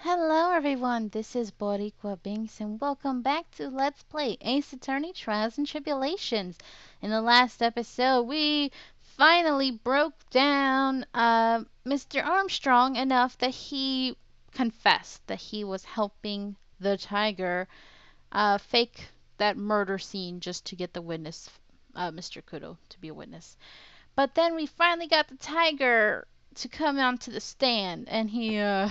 Hello everyone, this is Boricua Binks and welcome back to Let's Play Ace Attorney Trials and Tribulations. In the last episode, we finally broke down Mr. Armstrong enough that he confessed that he was helping the tiger fake that murder scene just to get the witness, Mr. Kudo, to be a witness. But then we finally got the tiger to come onto the stand, and he uh,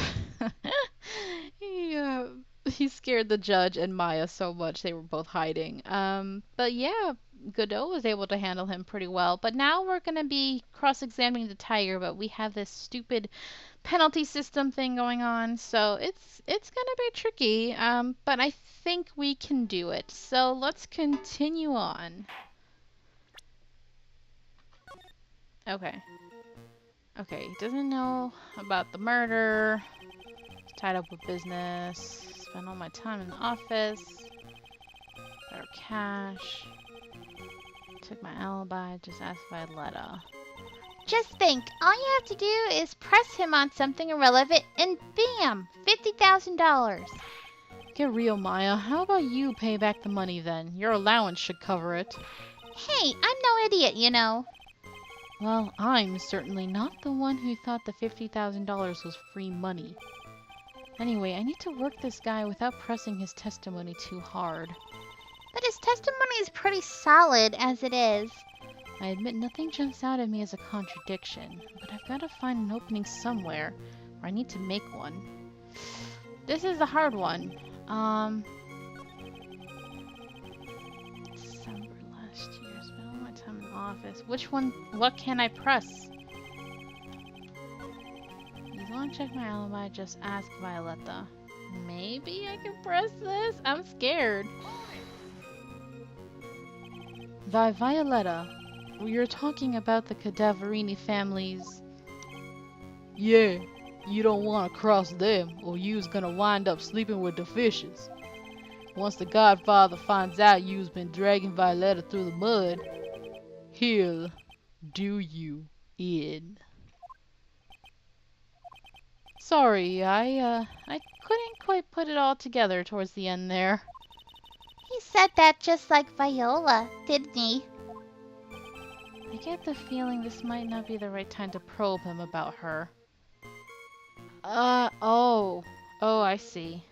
he scared the judge and Maya so much they were both hiding. But yeah, Godot was able to handle him pretty well. But now we're gonna be cross-examining the tiger, but we have this stupid penalty system thing going on, so it's gonna be tricky. But I think we can do it. So let's continue on. Okay. Okay, he doesn't know about the murder. He's tied up with business. Spend all my time in the office. Better cash. Took my alibi. Just asked Violetta. Just think, all you have to do is press him on something irrelevant and bam! $50,000. Get real, Maya. How about you pay back the money then? Your allowance should cover it. Hey, I'm no idiot, you know. Well, I'm certainly not the one who thought the $50,000 was free money. Anyway, I need to work this guy without pressing his testimony too hard. But his testimony is pretty solid as it is. I admit nothing jumps out at me as a contradiction, but I've got to find an opening somewhere, or I need to make one. This is a hard one. December last year, spent all my time in the office. Which one, what can I press? You want to check my alibi, just ask Violetta. Maybe I can press this? I'm scared. Violetta, you're talking about the Cadaverini families. Yeah, you don't want to cross them, or you's gonna wind up sleeping with the fishes. Once the Godfather finds out you's been dragging Violetta through the mud, he'll do you in. Sorry, I couldn't quite put it all together towards the end there. He said that just like Viola, didn't he? I get the feeling this might not be the right time to probe him about her. Oh, I see.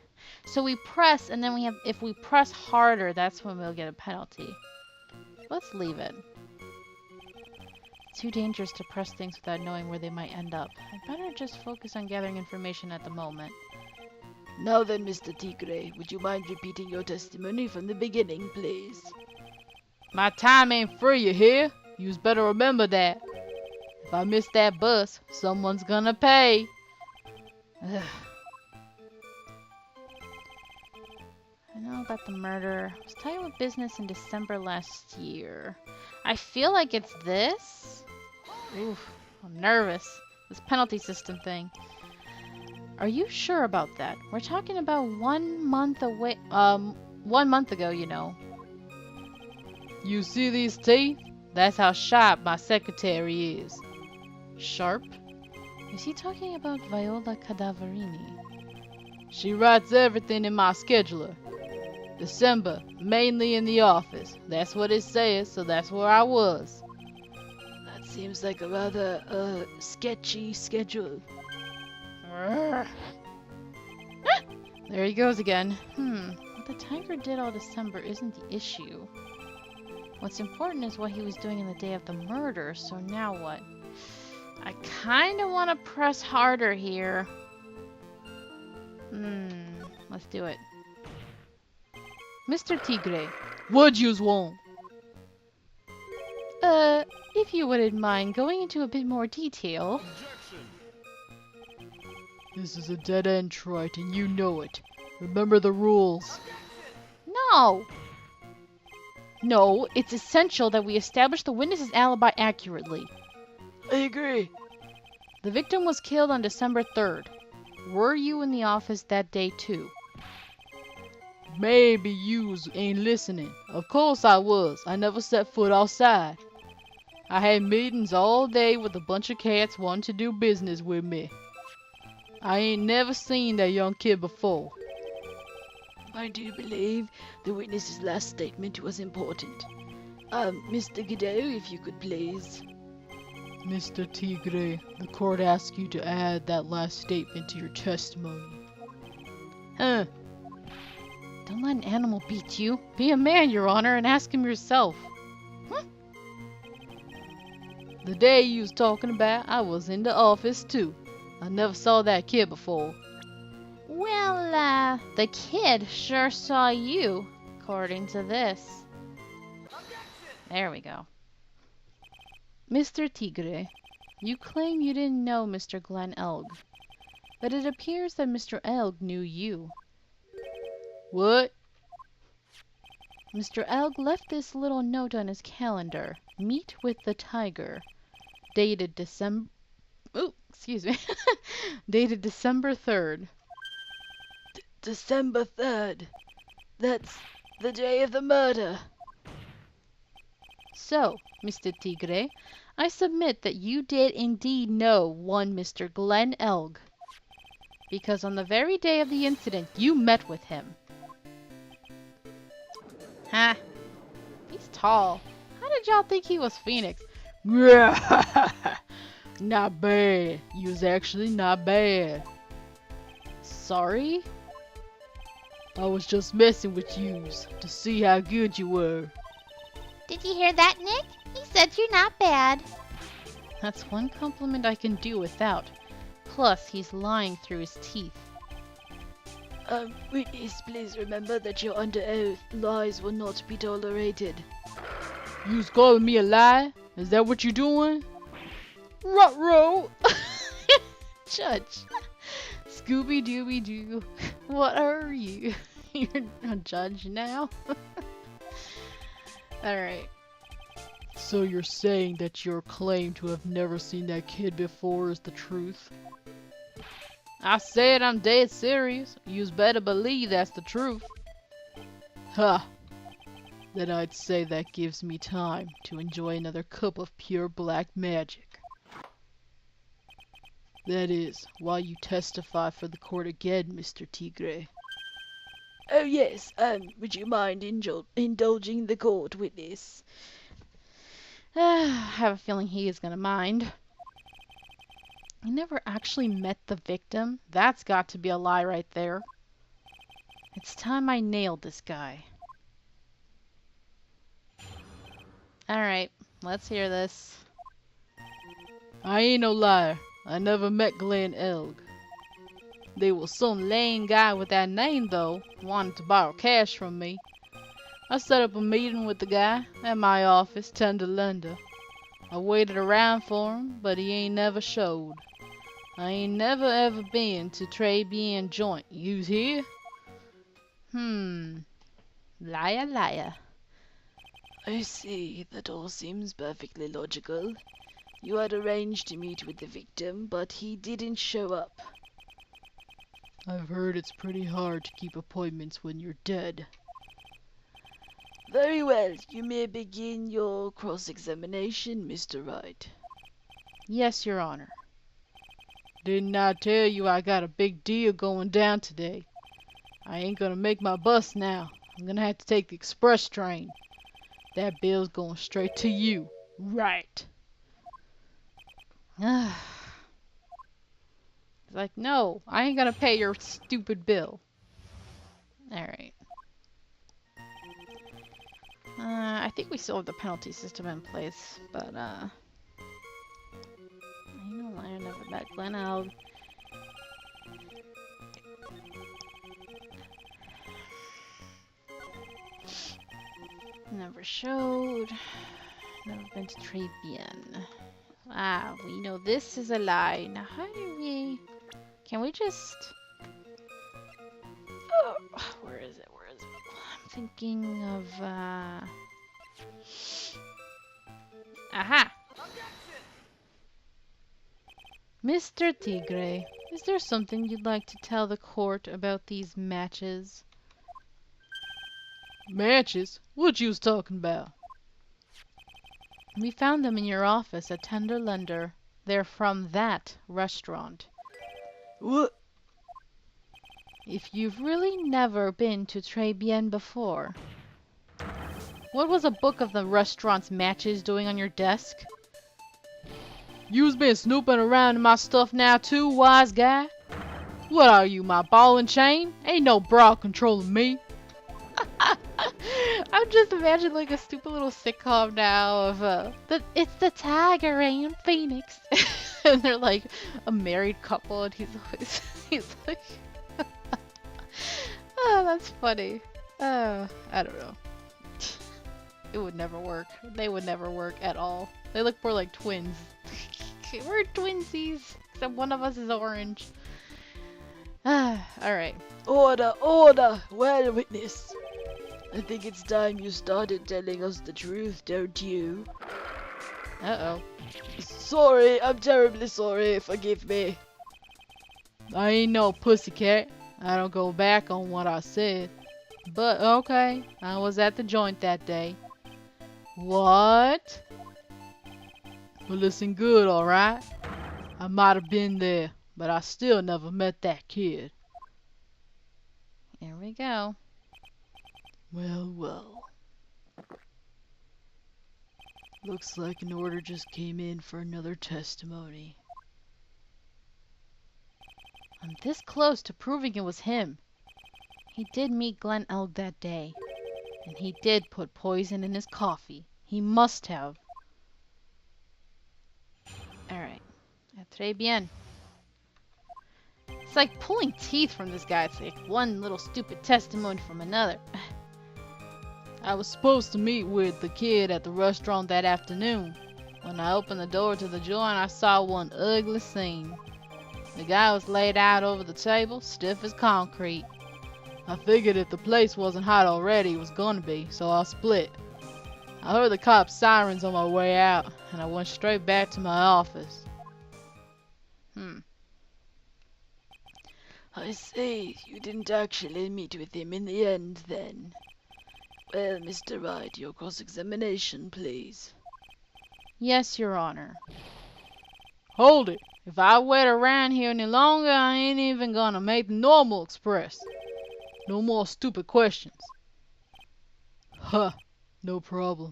So we press, and then if we press harder, that's when we'll get a penalty. Let's leave it. It's too dangerous to press things without knowing where they might end up. I'd better just focus on gathering information at the moment. Now then, Mr. Tigre, would you mind repeating your testimony from the beginning, please? My time ain't free, you hear? You's better remember that. If I miss that bus, someone's gonna pay. Ugh. I know about the murder. I was tied with business in December last year. I feel like it's this. Oof, I'm nervous. This penalty system thing. Are you sure about that? We're talking about 1 month away. 1 month ago, you know. You see these teeth? That's how sharp my secretary is. Sharp? Is he talking about Viola Cadaverini? She writes everything in my scheduler. December, mainly in the office. That's what it says, so that's where I was. That seems like a rather, sketchy schedule. There he goes again. What the tiger did all December isn't the issue. What's important is what he was doing in the day of the murder, so now what? I kinda wanna press harder here. Let's do it. Mr. Tigre, what yous want? If you wouldn't mind going into a bit more detail. This is a dead end, Triton, you know it. Remember the rules. No! No, it's essential that we establish the witness's alibi accurately. I agree. The victim was killed on December 3rd. Were you in the office that day too? Maybe yous ain't listening. Of course I was. I never set foot outside. I had meetings all day with a bunch of cats wanting to do business with me. I ain't never seen that young kid before. I do believe the witness's last statement was important. Mr. Godot, if you could please. Mr. Tigre, the court asks you to add that last statement to your testimony. Huh. Don't let an animal beat you. Be a man, Your Honor, and ask him yourself. The day you was talking about, I was in the office too. I never saw that kid before. Well, the kid sure saw you, according to this. There we go. Mr. Tigre, you claim you didn't know Mr. Glen Elg, but it appears that Mr. Elg knew you. What? Mr. Elg left this little note on his calendar. Meet with the tiger. Dated December... Oh, excuse me. Dated December 3rd. December 3rd. That's the day of the murder. So, Mr. Tigre, I submit that you did indeed know one Mr. Glen Elg, because on the very day of the incident, you met with him. Huh? He's tall. How did y'all think he was Phoenix? Not bad. You was actually not bad. Sorry? I was just messing with yous to see how good you were. Did you hear that, Nick? He said you're not bad. That's one compliment I can do without. Plus, he's lying through his teeth. Witness, please remember that you're under oath. Lies will not be tolerated. You's calling me a lie? Is that what you doing? Ruh-roh! Judge. Scooby-Dooby-Doo. What are you? You're a judge now? Alright. So you're saying that your claim to have never seen that kid before is the truth? I said I'm dead serious. You's better believe that's the truth. Ha! Then I'd say that gives me time to enjoy another cup of pure black magic. That is, while you testify for the court again, Mr. Tigre. Oh yes, would you mind indulging the court, witness? I have a feeling he is gonna mind. I never actually met the victim. That's got to be a lie right there. It's time I nailed this guy. Alright, let's hear this. I ain't no liar. I never met Glen Elg. There was some lame guy with that name, though, wanted to borrow cash from me. I set up a meeting with the guy at my office 10 to London. I waited around for him, but he ain't never showed. I ain't never ever been to Tribulations joint. You's here? Liar, liar. I see. That all seems perfectly logical. You had arranged to meet with the victim, but he didn't show up. I've heard it's pretty hard to keep appointments when you're dead. Very well. You may begin your cross-examination, Mr. Wright. Yes, Your Honor. Didn't I tell you I got a big deal going down today? I ain't gonna make my bus now. I'm gonna have to take the express train. That bill's going straight to you. Right. It's like, no, I ain't gonna pay your stupid bill. Alright. I think we still have the penalty system in place, but, I know I never met Glen Elg. Never showed. Never been to Tribulations. Ah, we know this is a lie. Now, how do we... Can we just... Oh, where is it? Where is it? I'm thinking of, Aha! Mr. Tigre, is there something you'd like to tell the court about these matches? Matches? What you was talking about? We found them in your office at Tenderlunder. They're from that restaurant. What? if you've really never been to Tribulations before, what was a book of the restaurant's matches doing on your desk? You's been snooping around in my stuff now too, wise guy? What are you, my ball and chain? Ain't no bra controlling me. I'm just imagining like a stupid little sitcom now of it's the Tiger and Phoenix, and they're like a married couple, and he's like, oh, that's funny. I don't know. It would never work. They would never work at all. They look more like twins. We're twinsies, except one of us is orange. Alright. Order, order! Well, witness. I think it's time you started telling us the truth, don't you? Uh-oh. Sorry, I'm terribly sorry. Forgive me. I ain't no pussycat. I don't go back on what I said. But okay, I was at the joint that day. What? Well, listen good, alright? I might have been there, but I still never met that kid. Here we go. Well, well. Looks like an order just came in for another testimony. I'm this close to proving it was him. He did meet Glen Elg that day. And he did put poison in his coffee. He must have. Alright. Très bien. It's like pulling teeth from this guy. It's like one little stupid testimony from another. I was supposed to meet with the kid at the restaurant that afternoon. When I opened the door to the joint, I saw one ugly scene. The guy was laid out over the table, stiff as concrete. I figured if the place wasn't hot already, it was gonna be, so I split. I heard the cops' sirens on my way out, and I went straight back to my office. I see. You didn't actually meet with him in the end, then. Well, Mr. Wright, your cross-examination, please. Yes, Your Honor. Hold it! If I wait around here any longer, I ain't even gonna make the normal express. No more stupid questions. Huh, no problem.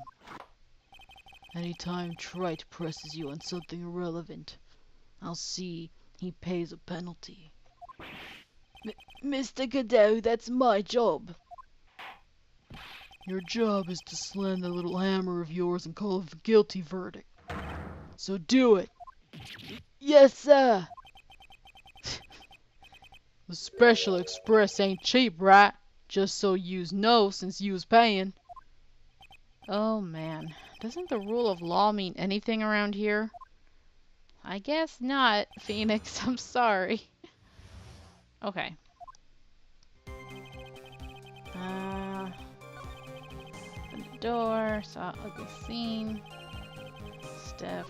Anytime Trite presses you on something irrelevant, I'll see he pays a penalty. Mr. Cadeau, that's my job. Your job is to slam that little hammer of yours and call it a guilty verdict. So do it! Yes, sir. The Special Express ain't cheap, right? Just so yous know since yous paying. Oh man. Doesn't the rule of law mean anything around here? I guess not, Phoenix. I'm sorry. Okay. Open the door. Saw ugly scene. Stiff.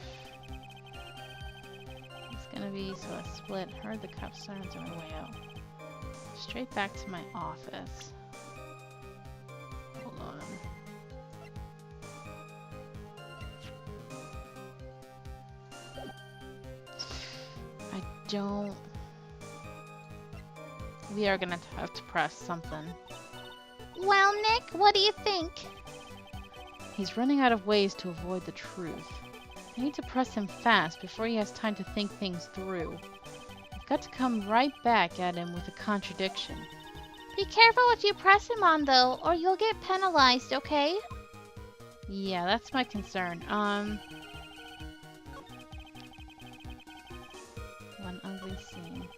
It's gonna be so I split. Heard the cop sirens on my way out. Straight back to my office. Hold on. I don't. We are gonna have to press something. Well, Nick, what do you think? He's running out of ways to avoid the truth. I need to press him fast before he has time to think things through. I've got to come right back at him with a contradiction. Be careful what you press him on, though, or you'll get penalized, okay? Yeah, that's my concern. One ugly scene.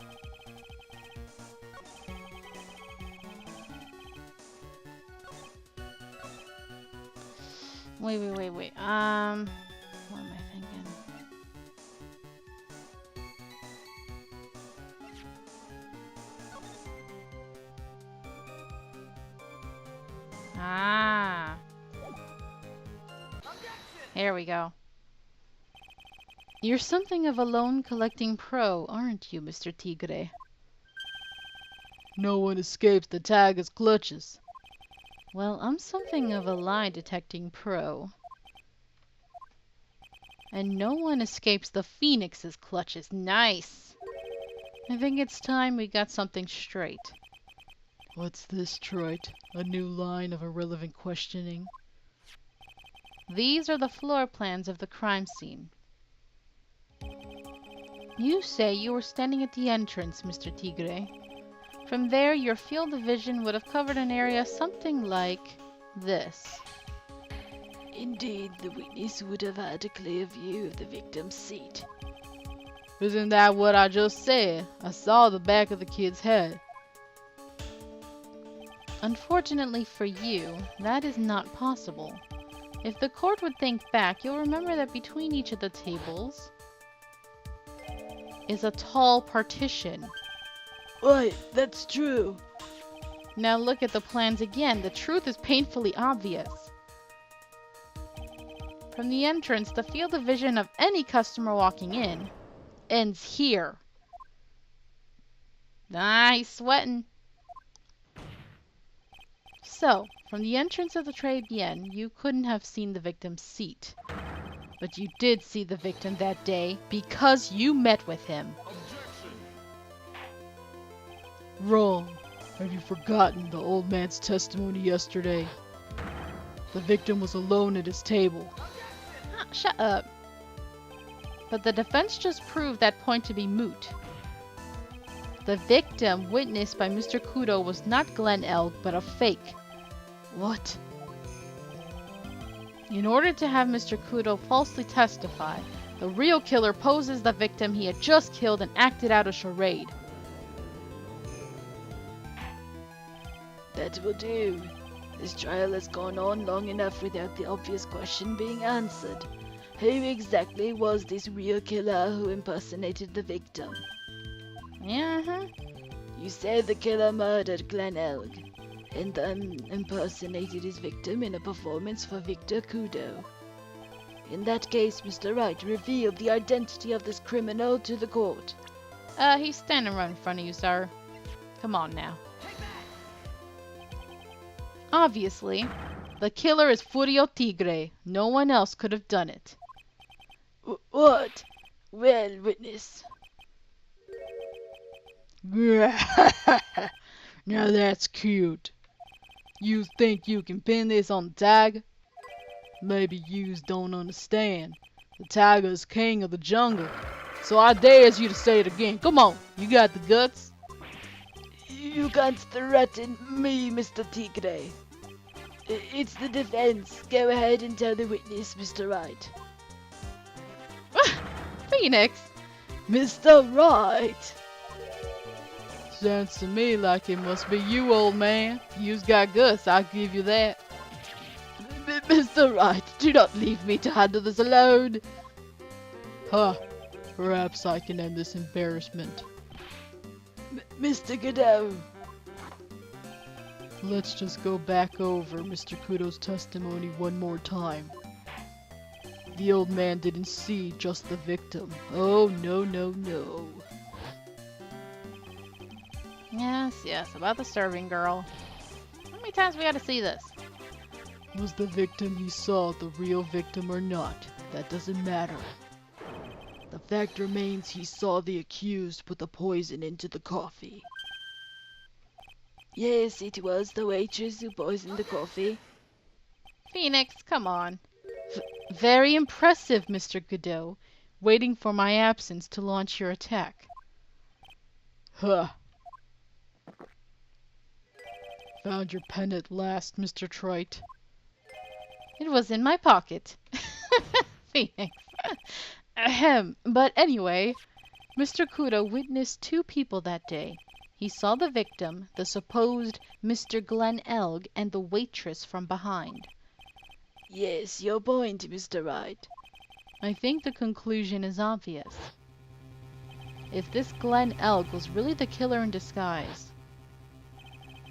Wait. What am I thinking? Ah. Here we go. You're something of a loan collecting pro, aren't you, Mr. Tigre? No one escapes the tiger's clutches. Well, I'm something of a lie detecting pro. And no one escapes the Phoenix's clutches. Nice! I think it's time we got something straight. What's this, Troit? A new line of irrelevant questioning? These are the floor plans of the crime scene. You say you were standing at the entrance, Mr. Tigre. From there, your field of vision would have covered an area something like this. Indeed, the witness would have had a clear view of the victim's seat. Isn't that what I just said? I saw the back of the kid's head. Unfortunately for you, that is not possible. If the court would think back, you'll remember that between each of the tables is a tall partition. Right, that's true. Now look at the plans again. The truth is painfully obvious. From the entrance, the field of vision of any customer walking in ends here. Ah, he's sweating. So, from the entrance of the Très Bien, you couldn't have seen the victim's seat. But you did see the victim that day because you met with him. Wrong. Have you forgotten the old man's testimony yesterday? The victim was alone at his table. Ah, shut up. But the defense just proved that point to be moot. The victim witnessed by Mr. Kudo was not Glen Elg, but a fake. What? In order to have Mr. Kudo falsely testify, the real killer poses the victim he had just killed and acted out a charade. That will do. This trial has gone on long enough without the obvious question being answered. Who exactly was this real killer who impersonated the victim? Uh-huh. You said the killer murdered Glen Elg, and then impersonated his victim in a performance for Victor Kudo. In that case, Mr. Wright revealed the identity of this criminal to the court. He's standing right in front of you, sir. Come on now. Obviously, the killer is Furio Tigre. No one else could have done it. What? Well, witness. Now that's cute. You think you can pin this on the tiger? Maybe yous don't understand. The tiger is king of the jungle. So I dares you to say it again. Come on, you got the guts? You can't threaten me, Mr. Tigre. It's the defense. Go ahead and tell the witness, Mr. Wright. Phoenix! Mr. Wright! Sounds to me like it must be you, old man. You's got guts, I'll give you that. Mr. Wright, do not leave me to handle this alone. Huh. Perhaps I can end this embarrassment. Mr. Godot. Let's just go back over Mr. Kudo's testimony one more time. The old man didn't see just the victim. Oh, no, no, no. Yes, about the serving girl. How many times we gotta see this? Was the victim he saw the real victim or not? That doesn't matter. The fact remains he saw the accused put the poison into the coffee. Yes, it was the waitress who poisoned the coffee. Phoenix, come on. Very impressive, Mr. Godot. Waiting for my absence to launch your attack. Huh. Found your pen at last, Mr. Troit. It was in my pocket. Phoenix. Ahem. But anyway, Mr. Kudo witnessed two people that day. He saw the victim, the supposed Mr. Glen Elg, and the waitress from behind. Yes, your point, Mr. Wright. I think the conclusion is obvious. If this Glen Elg was really the killer in disguise,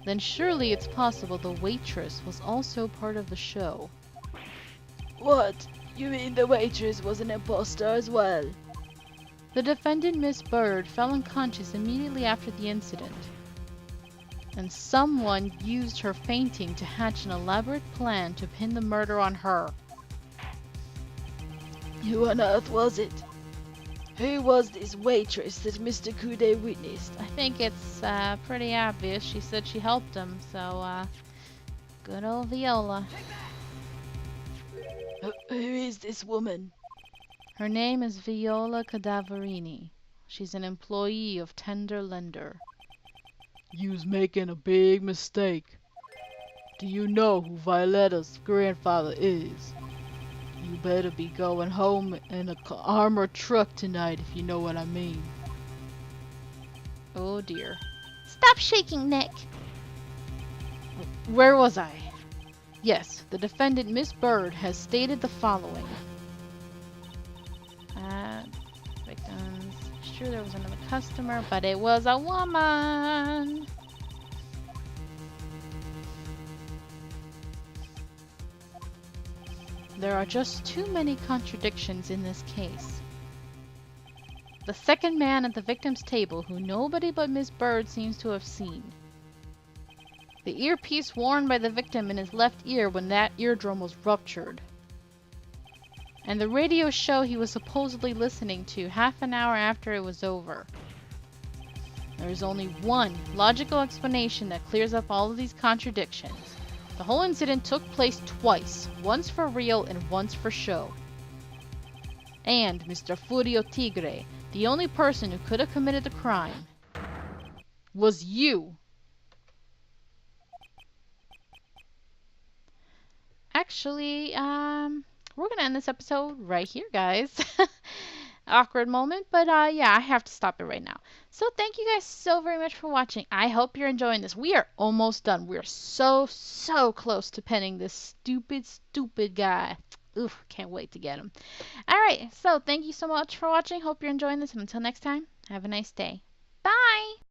then surely it's possible the waitress was also part of the show. What? You mean the waitress was an imposter as well? The defendant, Miss Bird, fell unconscious immediately after the incident, and someone used her fainting to hatch an elaborate plan to pin the murder on her. Who on earth was it? Who was this waitress that Mr. Kude witnessed? I think it's pretty obvious. She said she helped him, so good old Viola. Who is this woman? Her name is Viola Cadaverini. She's an employee of Tender Lender. You's making a big mistake. Do you know who Violetta's grandfather is? You better be going home in a armored truck tonight if you know what I mean. Oh dear. Stop shaking, Nick. Where was I? Yes, the defendant, Miss Bird, has stated the following. Victims. Sure, there was another customer, but it was a woman. There are just too many contradictions in this case. The second man at the victim's table, who nobody but Miss Bird seems to have seen. The earpiece worn by the victim in his left ear when that eardrum was ruptured. And the radio show he was supposedly listening to half an hour after it was over. There is only one logical explanation that clears up all of these contradictions. The whole incident took place twice, once for real and once for show. And Mr. Furio Tigre, the only person who could have committed the crime, was you. Actually, we're gonna end this episode right here, guys. Awkward moment, but yeah, I have to stop it right now. So thank you guys so very much for watching. I hope you're enjoying this. We are almost done. We're so close to penning this stupid guy. Oof, can't wait to get him. Alright, so thank you so much for watching. Hope you're enjoying this, and until next time, have a nice day. Bye!